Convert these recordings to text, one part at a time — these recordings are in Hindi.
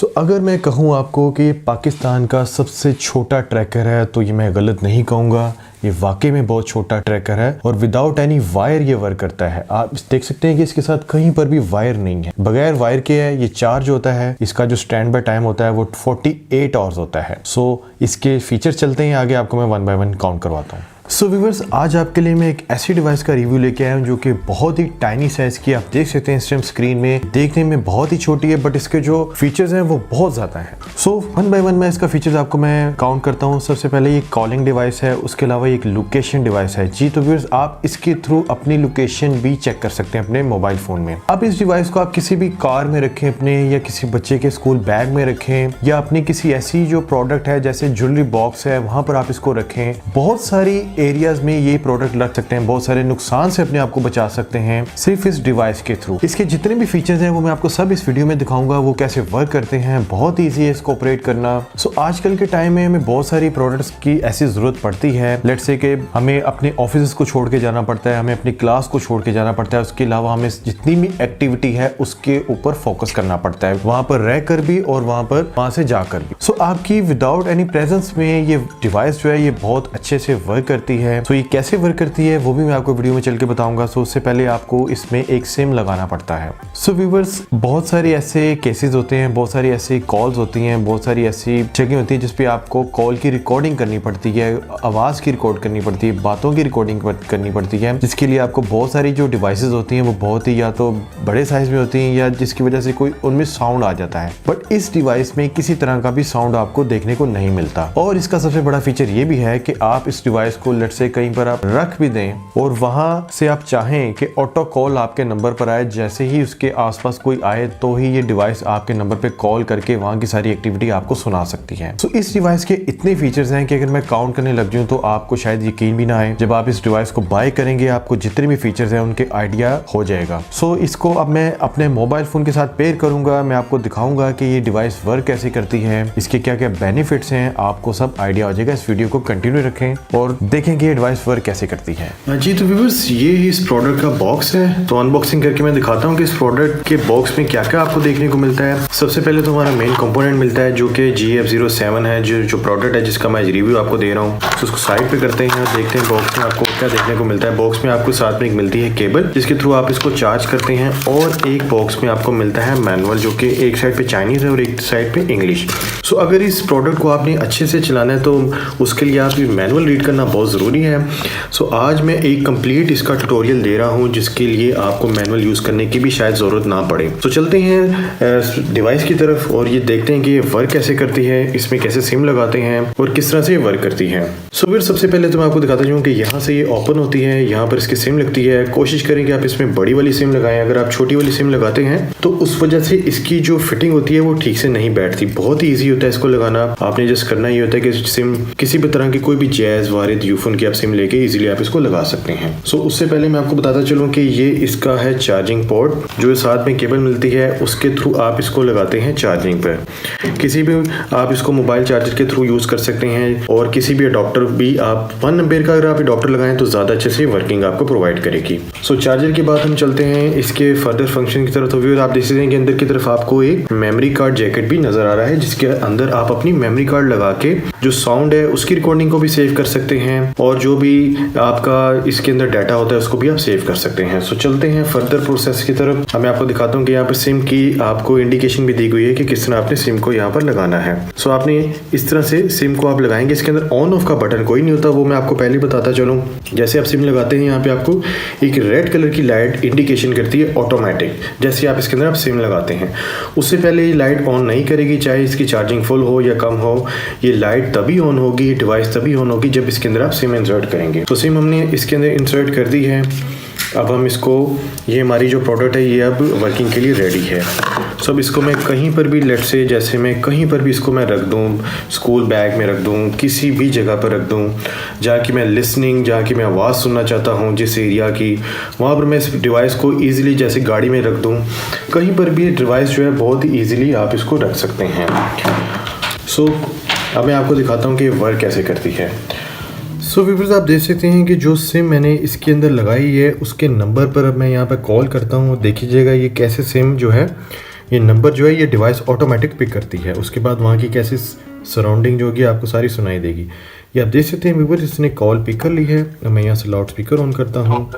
अगर मैं कहूँ आपको कि ये पाकिस्तान का सबसे छोटा ट्रैकर है तो ये मैं गलत नहीं कहूँगा। ये वाकई में बहुत छोटा ट्रैकर है और विदाउट एनी वायर ये वर्क करता है। आप देख सकते हैं कि इसके साथ कहीं पर भी वायर नहीं है, बगैर वायर के है। ये चार्ज होता है, इसका जो स्टैंड बाय टाइम होता है वो 48 आवर्स होता है। इसके फीचर चलते हैं आगे, आपको मैं 1 बाय 1 काउंट करवाता हूँ। व्यूवर्स, आज आपके लिए मैं एक ऐसी डिवाइस का रिव्यू लेके आया हूँ जो कि बहुत ही टाइनी साइज की, आप देख सकते हैं इस टाइम स्क्रीन में, देखने में बहुत ही छोटी है बट इसके जो फीचर्स हैं वो बहुत ज़्यादा हैं। 1 बाय 1 मैं इसका फीचर्स आपको मैं काउंट करता हूँ। सबसे पहले ये कॉलिंग डिवाइस है, उसके अलावा एक लोकेशन डिवाइस है। जी तो व्यूवर्स, आप इसके थ्रू अपनी लोकेशन भी चेक कर सकते हैं अपने मोबाइल फ़ोन में। अब इस डिवाइस को आप किसी भी कार में रखें अपने, या किसी बच्चे के स्कूल बैग में रखें, या अपनी किसी ऐसी जो प्रोडक्ट है जैसे ज्वेलरी बॉक्स है वहाँ पर आप इसको रखें। बहुत सारी एरियाज में ये प्रोडक्ट रख सकते हैं, बहुत सारे नुकसान से अपने आप को बचा सकते हैं सिर्फ इस डिवाइस के थ्रू। इसके जितने भी फीचर्स हैं वो मैं आपको सब इस वीडियो में दिखाऊंगा, वो कैसे वर्क करते हैं। बहुत ईजी है इसको ऑपरेट करना। आजकल के टाइम में हमें बहुत सारी प्रोडक्ट्स की ऐसी जरूरत पड़ती है। लेट्स से कि हमें अपने ऑफिस को छोड़ के जाना पड़ता है, हमें अपनी क्लास को छोड़ के जाना पड़ता है, उसके अलावा हमें जितनी भी एक्टिविटी है उसके ऊपर फोकस करना पड़ता है, वहां पर रहकर भी और वहां से जाकर भी। आपकी विदाउट एनी प्रेजेंस में ये डिवाइस जो है ये बहुत अच्छे से वर्क करती है। ये कैसे वर्क करती है वो भी मैं आपको वीडियो में चल के बताऊंगा। उससे पहले आपको इसमें एक सिम लगाना पड़ता है। व्यूवर्स, बहुत सारे ऐसे केसेस होते हैं, बहुत सारी ऐसी कॉल्स होती हैं, बहुत सारी ऐसी जगह होती है जिसपे आपको कॉल की रिकॉर्डिंग करनी पड़ती है, आवाज़ की रिकॉर्ड करनी पड़ती है, बातों की रिकॉर्डिंग करनी पड़ती है, जिसके लिए आपको बहुत सारी जो डिवाइसेस होती हैं वो बहुत ही या तो बड़े साइज में होती हैं या जिसकी वजह से कोई उनमें साउंड आ जाता है। बट इस डिवाइस में किसी तरह का भी साउंड आपको देखने को नहीं मिलता। और इसका सबसे बड़ा फीचर ये भी है कि आप इस डिवाइस को लेट्स से कहीं पर आप रख भी दें और वहां से आप चाहें कि ऑटो कॉल आपके नंबर पर आए, जैसे ही उसके आसपास कोई आए तो ही ये डिवाइस आपके नंबर पे कॉल करके वहां की सारी एक्टिविटी आपको सुना सकती है। इस डिवाइस के इतने फीचर्स हैं कि अगर मैं काउंट करने लग जाऊं तो आपको शायद यकीन भी ना आए। जब आप इस डिवाइस को बाय करेंगे आपको जितने भी फीचर्स हैं उनके आइडिया हो जाएगा। इसको अब मैं अपने मोबाइल फोन के साथ पेयर करूंगा, मैं आपको दिखाऊंगा कि ये डिवाइस वर्क कैसे करती है, इसके क्या क्या बेनिफिट्स हैं, आपको सब आइडिया हो जाएगा। इस वीडियो को कंटिन्यू रखें और देखें कि ये डिवाइस वर्क कैसे करती है। जी तो व्यूअर्स, ये इस प्रोडक्ट का बॉक्स है। तो अनबॉक्सिंग करके मैं दिखाता हूँ कि इस प्रोडक्ट के बॉक्स में क्या क्या आपको देखने को मिलता है। सबसे पहले तो हमारा मेन कंपोनेंट मिलता है जो कि GF07 है, जो प्रोडक्ट है जिसका मैं रिव्यू आपको दे रहा हूँ। उसको साइड पे करते हैं, देखते हैं बॉक्स में आपको क्या देखने को मिलता है। बॉक्स में आपको साथ में एक मिलती है केबल जिसके थ्रू आप इसको चार्ज करते हैं, और एक बॉक्स में आपको मिलता है मैनुअल जो कि एक साइड पे चाइनीज है और एक साइड पे इंग्लिश। अगर इस प्रोडक्ट को आपने अच्छे से चलाना है तो उसके लिए आप मैनुअल रीड करना बहुत ज़रूरी है। आज मैं एक कंप्लीट इसका ट्यूटोरियल दे रहा हूं जिसके लिए आपको मैनुअल यूज़ करने की भी शायद ज़रूरत ना पड़े। चलते हैं डिवाइस की तरफ और ये देखते हैं कि ये वर्क कैसे करती है, इसमें कैसे सिम लगाते हैं और किस तरह से ये वर्क करती है। फिर सबसे पहले तो मैं आपको दिखाता हूँ कि यहाँ से ये ओपन होती है, यहाँ पर इसकी सिम लगती है। कोशिश करें कि आप इसमें बड़ी वाली सिम लगाएं। अगर आप छोटी वाली सिम लगाते हैं तो उस वजह से इसकी जो फिटिंग होती है वो ठीक से नहीं बैठती। बहुत ही ईजी होता है इसको लगाना। आपने जस्ट करना ये होता है कि सिम किसी भी तरह की कोई भी जैज, वारिद, यूफोन की आप सिम लेके इजीली आप इसको लगा सकते हैं। उससे पहले मैं आपको बताता चलूं कि ये इसका है चार्जिंग पोर्ट, जो साथ में केबल मिलती है उसके थ्रू आप इसको लगाते हैं चार्जिंग पर। किसी भी आप इसको मोबाइल चार्जर के थ्रू यूज कर सकते हैं, और किसी भी अडॉप्टर भी आप 1 एम्पेयर का अगर आप अडॉप्टर लगाएं तो ज्यादा अच्छे से वर्किंग आपको प्रोवाइड करेगी। चार्जर के बाद हम चलते हैं इसके फर्दर फंक्शन की तरफ। तो आप देख सकते हैं कि अंदर की तरफ आपको एक मेमोरी कार्ड जैकेट भी नजर आ रहा है, जिसके अंदर आप अपनी मेमोरी कार्ड लगा के जो साउंड है उसकी रिकॉर्डिंग को भी सेव कर सकते हैं, और जो भी आपका इसके अंदर डाटा होता है उसको भी आप सेव कर सकते हैं। चलते हैं फर्दर प्रोसेस की तरफ। मैं आपको दिखाता हूँ कि यहाँ पर सिम की आपको इंडिकेशन भी दी गई है कि किस तरह आपने सिम को यहाँ पर लगाना है। आपने इस तरह से सिम को आप लगाएंगे। इसके अंदर ऑन ऑफ का बटन कोई नहीं होता, वो मैं आपको पहले बताता चलूँ। जैसे आप सिम लगाते हैं यहाँ पे आपको एक रेड कलर की लाइट इंडिकेशन करती है ऑटोमेटिक, जैसे आप इसके अंदर आप सिम लगाते हैं। उससे पहले ये लाइट ऑन नहीं करेगी, चाहे इसकी चार्जिंग फुल हो या कम हो। ये लाइट तभी ऑन होगी, डिवाइस तभी ऑन होगी जब इसके अंदर आप सिम इंसर्ट करेंगे। सिम हमने इसके अंदर इंसर्ट कर दी है। अब हम इसको, ये हमारी जो प्रोडक्ट है ये अब वर्किंग के लिए रेडी है। अब इसको मैं कहीं पर भी, लेट से जैसे मैं कहीं पर भी इसको मैं रख दूं, स्कूल बैग में रख दूं, किसी भी जगह पर रख दूं जहाँ की मैं लिसनिंग, जहाँ की मैं आवाज़ सुनना चाहता हूँ जिस एरिया की, वहाँ पर मैं इस डिवाइस को ईजिली जैसे गाड़ी में रख दूँ, कहीं पर भी डिवाइस जो है बहुत ही ईजिली आप इसको रख सकते हैं। अब मैं आपको दिखाता हूँ कि ये वर्क कैसे करती है। व्यूअर्स, आप देख सकते हैं कि जो सिम मैंने इसके अंदर लगाई है उसके नंबर पर अब मैं यहाँ पर कॉल करता हूँ। देखिएगा ये कैसे सिम जो है ये नंबर जो है ये डिवाइस ऑटोमेटिक पिक करती है। उसके बाद वहाँ की कैसे सराउंडिंग जो होगी आपको सारी सुनाई देगी। ये आप देख सकते हैं व्यूअर्स, इसने कॉल पिक कर ली है। मैं यहाँ से लाउड स्पीकर ऑन करता हूँ।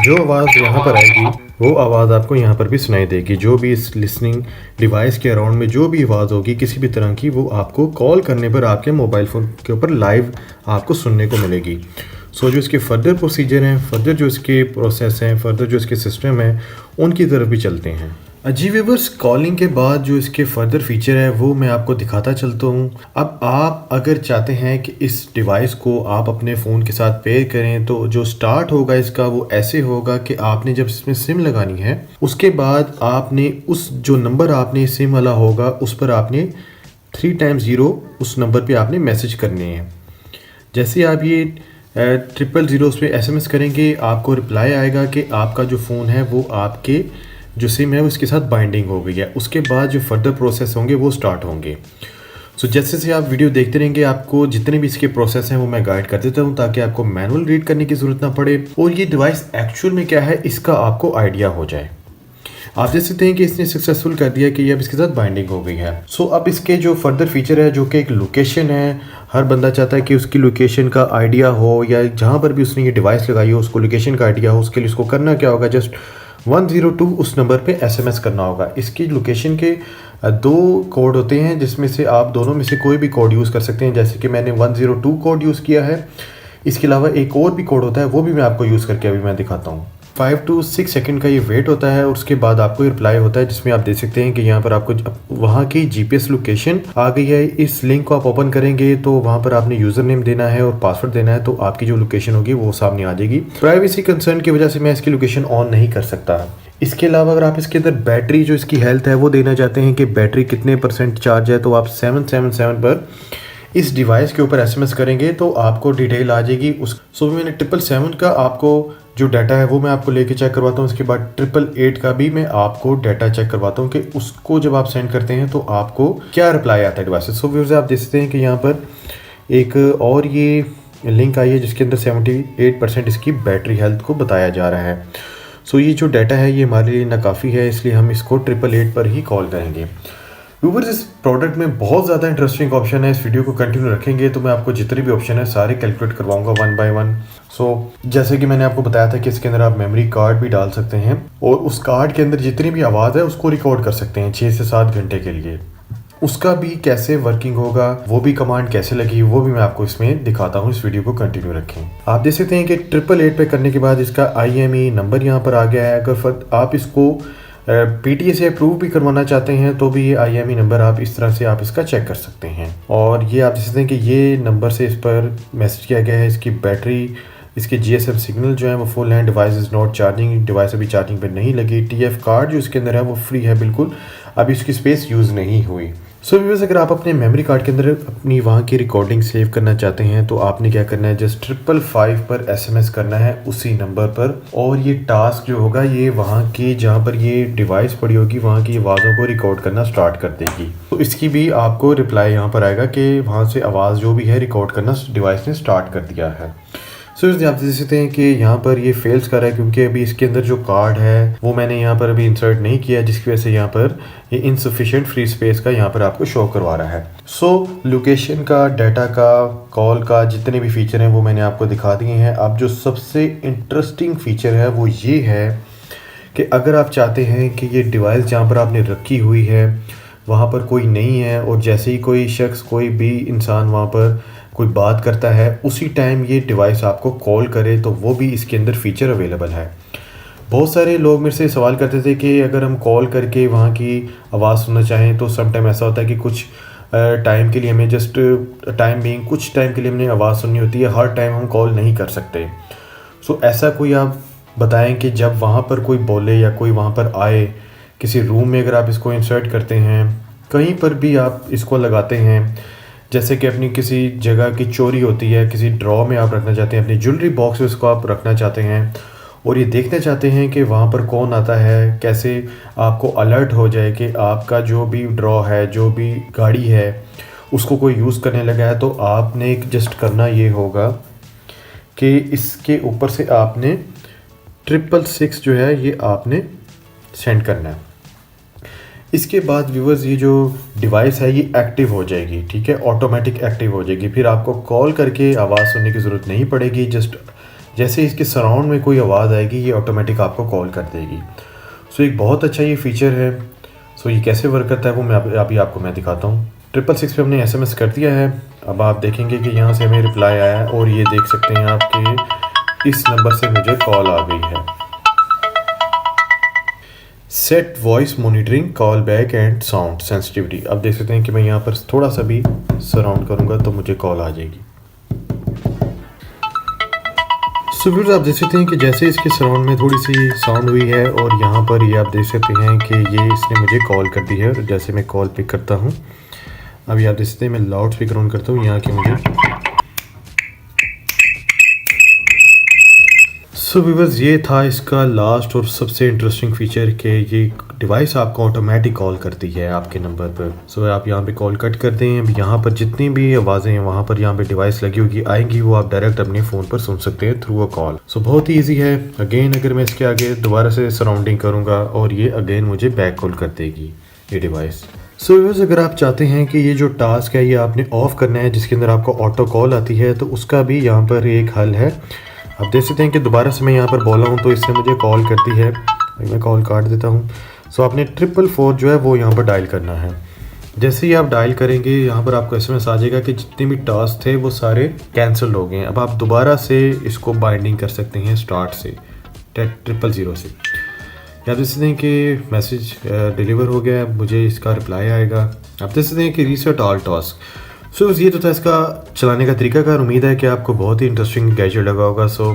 जो आवाज़ यहाँ पर आएगी वो आवाज़ आपको यहाँ पर भी सुनाई देगी। जो भी इस लिसनिंग डिवाइस के अराउंड में जो भी आवाज़ होगी किसी भी तरह की, वो आपको कॉल करने पर आपके मोबाइल फ़ोन के ऊपर लाइव आपको सुनने को मिलेगी। सो जो इसके फर्दर प्रोसीजर हैं, फर्दर जो इसके प्रोसेस हैं, फर्दर जो इसके सिस्टम हैं, उनकी तरफ भी चलते हैं। जी व्यूअर्स, कॉलिंग के बाद जो इसके फर्दर फीचर है वो मैं आपको दिखाता चलता हूँ। अब आप अगर चाहते हैं कि इस डिवाइस को आप अपने फ़ोन के साथ पेयर करें, तो जो स्टार्ट होगा इसका वो ऐसे होगा कि आपने जब इसमें सिम लगानी है, उसके बाद आपने उस जो नंबर आपने सिम वाला होगा उस पर आपने 3 टाइम्स 0 उस नंबर पे आपने मैसेज करने हैं। जैसे आप ये 000 उस पर SMS करेंगे, आपको रिप्लाई आएगा कि आपका जो फ़ोन है वो आपके जो सिम है उसके साथ बाइंडिंग हो गई है। उसके बाद जो फर्दर प्रोसेस होंगे वो स्टार्ट होंगे। सो जैसे जैसे आप वीडियो देखते रहेंगे, आपको जितने भी इसके प्रोसेस हैं वो मैं गाइड कर देता हूँ, ताकि आपको मैनुअल रीड करने की ज़रूरत ना पड़े और ये डिवाइस एक्चुअल में क्या है इसका आपको आइडिया हो जाए। आप देख सकते हैं कि इसने सक्सेसफुल कर दिया कि ये अब इसके साथ बाइंडिंग हो गई है। सो अब इसके जो फर्दर फीचर है, जो कि एक लोकेशन है, हर बंदा चाहता है कि उसकी लोकेशन का आइडिया हो, या जहाँ पर भी उसने ये डिवाइस लगाई हो उसको लोकेशन का आइडिया हो। उसके लिए उसको करना क्या होगा, जस्ट 102 उस नंबर पे SMS करना होगा। इसकी लोकेशन के 2 कोड होते हैं, जिसमें से आप दोनों में से कोई भी कोड यूज़ कर सकते हैं। जैसे कि मैंने 102 कोड यूज़ किया है। इसके अलावा एक और भी कोड होता है, वो भी मैं आपको यूज़ करके अभी मैं दिखाता हूँ। 5 to 6 सेकंड का ये वेट होता है और उसके बाद आपको रिप्लाई होता है, जिसमें आप देख सकते हैं कि यहाँ पर आपको वहाँ की GPS लोकेशन आ गई है। इस लिंक को आप ओपन करेंगे तो वहाँ पर आपने यूज़र नेम देना है और पासवर्ड देना है, तो आपकी जो लोकेशन होगी वो सामने आ जाएगी। प्राइवेसी कंसर्न की वजह से मैं इसकी लोकेशन ऑन नहीं कर सकता। इसके अलावा अगर आप इसके अंदर बैटरी जो इसकी हेल्थ है वो देना चाहते हैं कि बैटरी कितने % चार्ज है, तो आप 777 पर इस डिवाइस के ऊपर SMS करेंगे तो आपको डिटेल आ जाएगी। सो मैंने 777 का आपको जो डाटा है वो मैं आपको लेके चेक करवाता हूँ। उसके बाद 888 का भी मैं आपको डाटा चेक करवाता हूँ कि उसको जब आप सेंड करते हैं तो आपको क्या रिप्लाई आता है डिवाइस से। सो व्यूअर्स, आप देख सकते हैं कि यहाँ पर एक और ये लिंक आई है जिसके अंदर 78% इसकी बैटरी हेल्थ को बताया जा रहा है। सो ये जो डाटा है ये हमारे लिए नाकाफ़ी है, इसलिए हम इसको 888 पर ही कॉल करेंगे। व्यूअर्स, इस प्रोडक्ट में बहुत ज़्यादा इंटरेस्टिंग ऑप्शन है। इस वीडियो को कंटिन्यू रखेंगे तो मैं आपको जितने भी ऑप्शन है सारे कैलकुलेट करवाऊंगा 1 by 1। सो जैसे कि मैंने आपको बताया था कि इसके अंदर आप मेमोरी कार्ड भी डाल सकते हैं और उस कार्ड के अंदर जितनी भी आवाज़ है उसको रिकॉर्ड कर सकते हैं 6 से 7 घंटे के लिए। उसका भी कैसे वर्किंग होगा, वो भी कमांड कैसे लगी, वो भी मैं आपको इसमें दिखाता हूँ। इस वीडियो को कंटिन्यू रखें। आप देख सकते हैं कि 888 पे करने के बाद इसका IME नंबर यहाँ पर आ गया है। अगर आप इसको PTA से अप्रूव भी करवाना चाहते हैं तो भी ये IME नंबर आप इस तरह से आप इसका चेक कर सकते हैं। और ये आप देख सकते हैं कि ये नंबर से इस पर मैसेज किया गया है। इसकी बैटरी, इसके GSM सिग्नल जो है वो फुल है। Device is not charging, device अभी चार्जिंग पर नहीं लगी। TF कार्ड जो इसके अंदर है वो फ्री है बिल्कुल, अभी इसकी स्पेस यूज़ नहीं हुई। सो व्यूअर्स, अगर आप अपने मेमोरी कार्ड के अंदर अपनी वहाँ की रिकॉर्डिंग सेव करना चाहते हैं तो आपने क्या करना है, जस्ट 555 पर SMS करना है उसी नंबर पर, और ये टास्क जो होगा ये वहाँ की जहाँ पर ये डिवाइस पड़ी होगी वहाँ की आवाज़ों को रिकॉर्ड करना स्टार्ट कर देगी। तो इसकी भी आपको रिप्लाई यहाँ पर आएगा कि वहाँ से आवाज़ जो भी है रिकॉर्ड करना डिवाइस ने स्टार्ट कर दिया है। सो आप देख सकते हैं कि यहाँ पर ये फेल्स कर रहा है क्योंकि अभी इसके अंदर जो कार्ड है वो मैंने यहाँ पर अभी इंसर्ट नहीं किया, जिसकी वजह से यहाँ पर ये इनसफिशिएंट फ्री स्पेस का यहाँ पर आपको शो करवा रहा है। सो लोकेशन का, डाटा का, कॉल का जितने भी फीचर हैं वो मैंने आपको दिखा दिए हैं। अब जो सबसे इंटरेस्टिंग फीचर है वो ये है कि अगर आप चाहते हैं कि ये डिवाइस जहाँ पर आपने रखी हुई है वहाँ पर कोई नहीं है और जैसे ही कोई शख्स, कोई भी इंसान वहाँ पर कोई बात करता है उसी टाइम ये डिवाइस आपको कॉल करे, तो वो भी इसके अंदर फीचर अवेलेबल है। बहुत सारे लोग मेरे से सवाल करते थे कि अगर हम कॉल करके वहाँ की आवाज़ सुनना चाहें तो सम टाइम ऐसा होता है कि कुछ टाइम के लिए हमें जस्ट कुछ टाइम के लिए हमने आवाज़ सुननी होती है, हर टाइम हम कॉल नहीं कर सकते। सो ऐसा कोई आप बताएं कि जब वहाँ पर कोई बोले या कोई वहाँ पर आए, किसी रूम में अगर आप इसको इंसर्ट करते हैं, कहीं पर भी आप इसको लगाते हैं, जैसे कि अपनी किसी जगह की चोरी होती है, किसी ड्रॉ में आप रखना चाहते हैं, अपनी ज्वेलरी बॉक्स में इसको आप रखना चाहते हैं और ये देखना चाहते हैं कि वहाँ पर कौन आता है, कैसे आपको अलर्ट हो जाए कि आपका जो भी ड्रॉ है, जो भी गाड़ी है उसको कोई यूज़ करने लगा है, तो आपने एक जस्ट करना ये होगा कि इसके ऊपर से आपने 666 जो है ये आपने सेंड करना है। इसके बाद व्यूवर्स ये जो डिवाइस है ये एक्टिव हो जाएगी, ठीक है, ऑटोमेटिक एक्टिव हो जाएगी। फिर आपको कॉल करके आवाज़ सुनने की ज़रूरत नहीं पड़ेगी। जस्ट जैसे इसके सराउंड में कोई आवाज़ आएगी ये ऑटोमेटिक आपको कॉल कर देगी। सो एक बहुत अच्छा ये फीचर है। सो ये कैसे वर्क करता है वो मैं अभी आपको मैं दिखाता हूँ। 666 पे हमने SMS कर दिया है। अब आप देखेंगे कि यहाँ से हमें रिप्लाई आया है और ये देख सकते हैं आप कि इस नंबर से मुझे कॉल आ गई है। Set voice monitoring call back and sound sensitivity. अब देख सकते हैं कि मैं यहाँ पर थोड़ा सा भी सराउंड करूँगा तो मुझे कॉल आ जाएगी। सो व्यूअर्स आप देख सकते हैं कि जैसे इसके सराउंड में थोड़ी सी साउंड हुई है और यहाँ पर ये आप देख सकते हैं कि ये इसने मुझे कॉल कर दी है। और जैसे मैं कॉल पिक करता हूँ, अभी आप देख सकते हैं मैं लाउड स्पीकर ऑन करता हूँ यहाँ की मुझे। सो व्यूअर्स ये था इसका लास्ट और सबसे इंटरेस्टिंग फीचर कि ये डिवाइस आपको ऑटोमेटिक कॉल करती है आपके नंबर पर। सो आप यहाँ पे कॉल कट कर दें। अब यहाँ पर जितनी भी आवाज़ें हैं वहाँ पर यहाँ पे डिवाइस लगी होगी आएंगी, वो आप डायरेक्ट अपने फ़ोन पर सुन सकते हैं थ्रू अ कॉल। सो बहुत ही ईजी है। अगेन अगर मैं इसके आगे दोबारा से सराउंडिंग करूँगा और ये अगेन मुझे बैक कॉल कर देगी ये डिवाइस। सो व्यूअर्स अगर आप चाहते हैं कि ये जो टास्क है ये आपने ऑफ करना है जिसके अंदर आपको ऑटो कॉल आती है, तो उसका भी यहाँ पर एक हल है। आप देख सकते हैं कि दोबारा से मैं यहाँ पर बोला हूँ तो इसने मुझे कॉल करती है। मैं कॉल काट देता हूँ। सो आपने 444 जो है वो यहाँ पर डायल करना है। जैसे ही आप डायल करेंगे यहाँ पर आपको SMS आ जाएगा कि जितने भी टास्क थे वो सारे कैंसिल हो गए। अब आप दोबारा से इसको बाइंडिंग कर सकते हैं स्टार्ट से 000 से। आप देख सकते हैं कि मैसेज डिलीवर हो गया है, मुझे इसका रिप्लाई आएगा। आप देख सकते हैं कि रीसेट ऑल टास्क। सो ये तो था इसका चलाने का तरीका। उम्मीद है कि आपको बहुत ही इंटरेस्टिंग गैजेट लगा होगा। सो